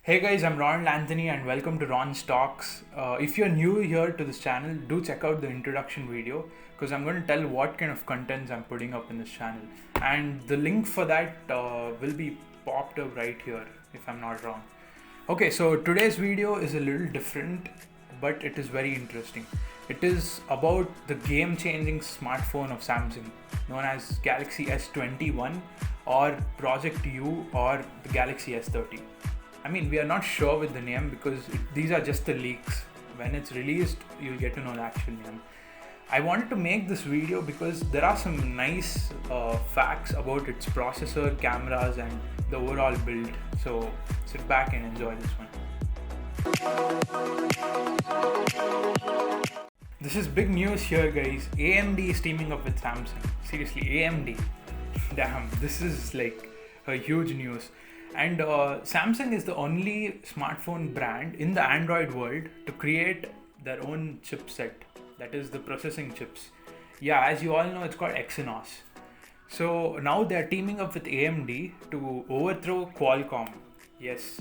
Hey guys, I'm Ronald Anthony and welcome to Ron's Talks. If you're new here to this channel, do check out the introduction video because I'm going to tell what kind of contents I'm putting up in this channel. And the link for that will be popped up right here if I'm not wrong. Okay, so today's video is a little different, but it is very interesting. It is about the game-changing smartphone of Samsung known as Galaxy S21 or Project U or the Galaxy S30. I mean, we are not sure with the name because these are just the leaks. When it's released, you'll get to know the actual name. I wanted to make this video because there are some nice facts about its processor, cameras, and the overall build. So sit back and enjoy this one. This is big news here, guys. AMD is teaming up with Samsung. Seriously, AMD. Damn, this is like a huge news. And Samsung is the only smartphone brand in the Android world to create their own chipset, that is the processing chips. Yeah, as you all know, it's called Exynos. So now they're teaming up with AMD to overthrow Qualcomm. Yes,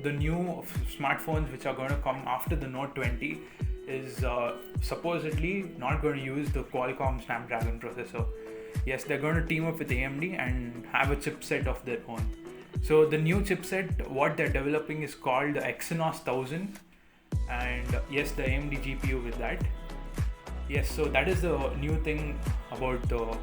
the new smartphones which are going to come after the Note 20 is supposedly not going to use the Qualcomm Snapdragon processor. Yes, they're going to team up with AMD and have a chipset of their own. So the new chipset, what they're developing is called the Exynos 1000, and yes, the AMD GPU with that. Yes, so that is the new thing about the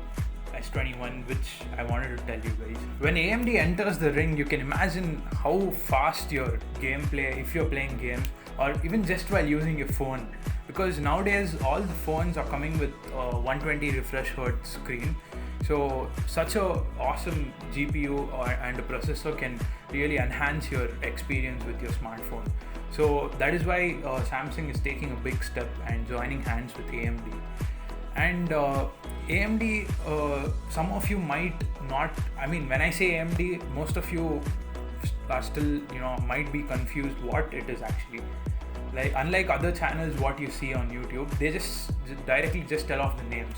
S21 which I wanted to tell you guys. When AMD enters the ring, you can imagine how fast your gameplay, if you're playing games or even just while using your phone, because nowadays all the phones are coming with 120 refresh hertz screen. So such a awesome GPU and a processor can really enhance your experience with your smartphone. So that is why Samsung is taking a big step and joining hands with AMD. And AMD, some of you might not, I mean, when I say AMD, most of you are still, might be confused what it is actually. Like, unlike other channels, what you see on YouTube, they just directly just tell off the names.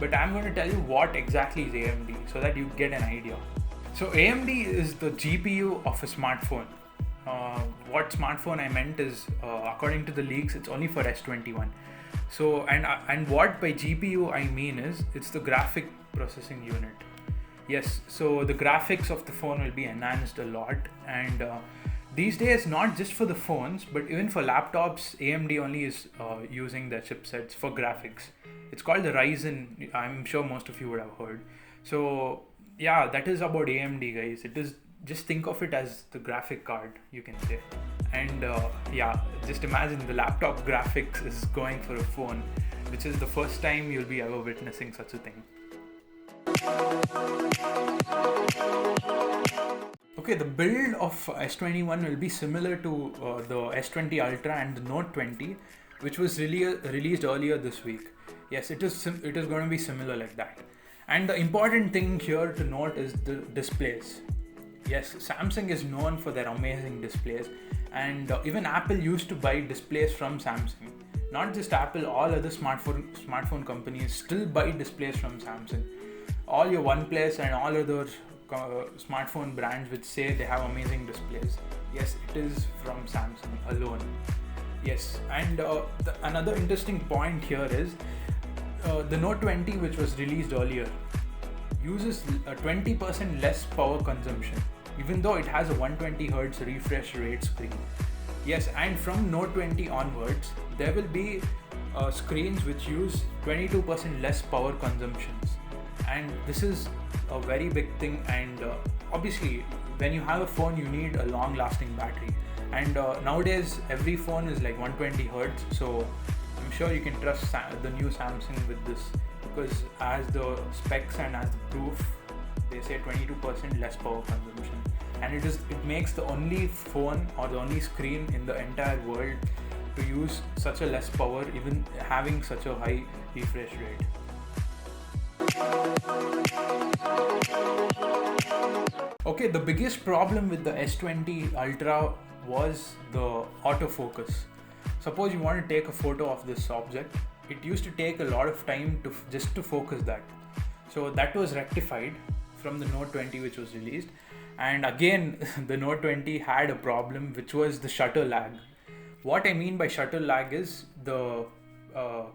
But I'm going to tell you what exactly is AMD so that you get an idea. So AMD is the GPU of a smartphone. What smartphone I meant is, according to the leaks, it's only for S21. So and what by GPU I mean is, it's the graphic processing unit. Yes, so the graphics of the phone will be enhanced a lot, and these days, not just for the phones, but even for laptops, AMD only is using their chipsets for graphics. It's called the Ryzen. I'm sure most of you would have heard. So yeah, that is about AMD, guys. It is, just think of it as the graphic card, you can say. And yeah, just imagine the laptop graphics is going for a phone, which is the first time you'll be ever witnessing such a thing. Okay, the build of S21 will be similar to the S20 Ultra and the Note 20, which was released earlier this week. Yes, it is going to be similar like that. And the important thing here to note is the displays. Yes, Samsung is known for their amazing displays, and even Apple used to buy displays from Samsung. Not just Apple, all other smartphone companies still buy displays from Samsung. All your OnePlus and all other smartphone brands which say they have amazing displays, yes, it is from Samsung alone. Yes, and another interesting point here is the Note 20, which was released earlier, uses a 20% less power consumption, even though it has a 120 Hz refresh rate screen. Yes, and from Note 20 onwards, there will be screens which use 22% less power consumptions. And this is a very big thing, and obviously when you have a phone you need a long lasting battery, and nowadays every phone is like 120 Hz, so I'm sure you can trust the new Samsung with this, because as the specs and as the proof, they say 22% less power consumption, and it makes the only phone or the only screen in the entire world to use such a less power, even having such a high refresh rate. Okay, the biggest problem with the S20 Ultra was the autofocus. Suppose you want to take a photo of this object, it used to take a lot of time just to focus that. So that was rectified from the Note 20 which was released, And again, the Note 20 had a problem, which was the shutter lag. What I mean by shutter lag is the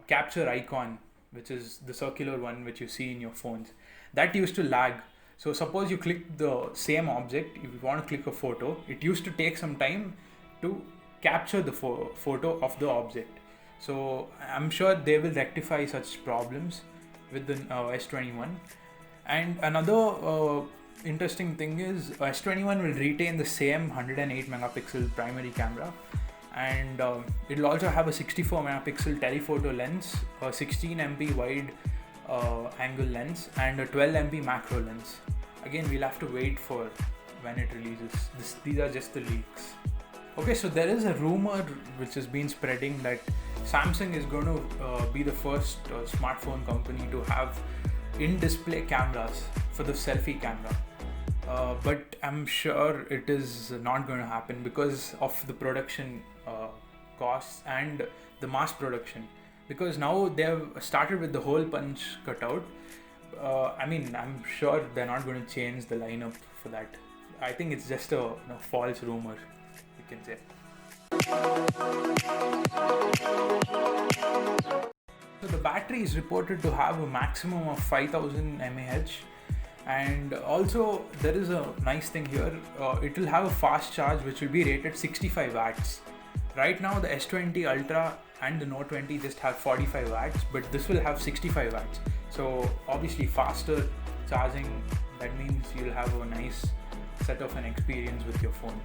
capture icon, which is the circular one which you see in your phones, that used to lag. So suppose you click the same object, if you want to click a photo, it used to take some time to capture the photo of the object. So I'm sure they will rectify such problems with the S21. And another interesting thing is S21 will retain the same 108 megapixel primary camera, and it'll also have a 64 megapixel telephoto lens, a 16 MP wide angle lens, and a 12 MP macro lens. Again, we'll have to wait for when it releases. These are just the leaks. Okay, so there is a rumor which has been spreading that Samsung is going to be the first smartphone company to have in-display cameras for the selfie camera. But I'm sure it is not going to happen because of the production costs and the mass production. Because now they have started with the hole punch cutout. I'm sure they're not going to change the lineup for that. I think it's just a false rumor, you can say. So the battery is reported to have a maximum of 5000 mAh, and also there is a nice thing here. It will have a fast charge which will be rated 65 watts. Right now the S20 Ultra and the Note 20 just have 45 watts, but this will have 65 watts. So obviously faster charging, that means you'll have a nice set of an experience with your phone.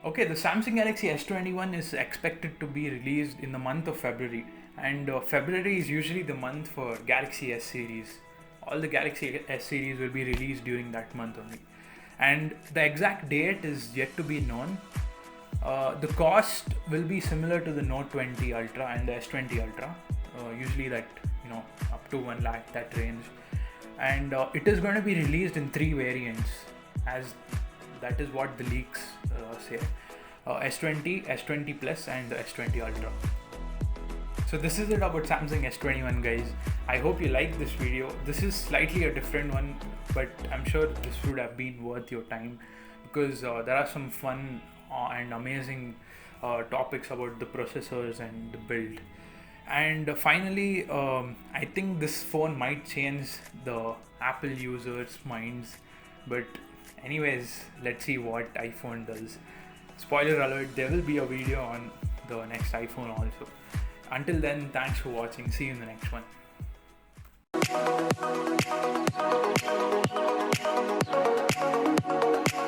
Okay, the Samsung Galaxy S21 is expected to be released in the month of February, and February is usually the month for Galaxy S series. All the Galaxy S series will be released during that month only, and the exact date is yet to be known. The cost will be similar to the Note 20 Ultra and the S20 Ultra, usually that up to 1 lakh, that range, and it is going to be released in 3 variants, as that is what the leaks say. S20, S20 Plus, and the S20 Ultra. So this is it about Samsung S21, guys. I hope you like this video. This is slightly a different one, but I'm sure this would have been worth your time, because there are some fun and amazing topics about the processors and the build. And finally, I think this phone might change the Apple users' minds, but anyways, let's see what iPhone does. Spoiler alert, there will be a video on the next iPhone also. Until then, thanks for watching. See you in the next one.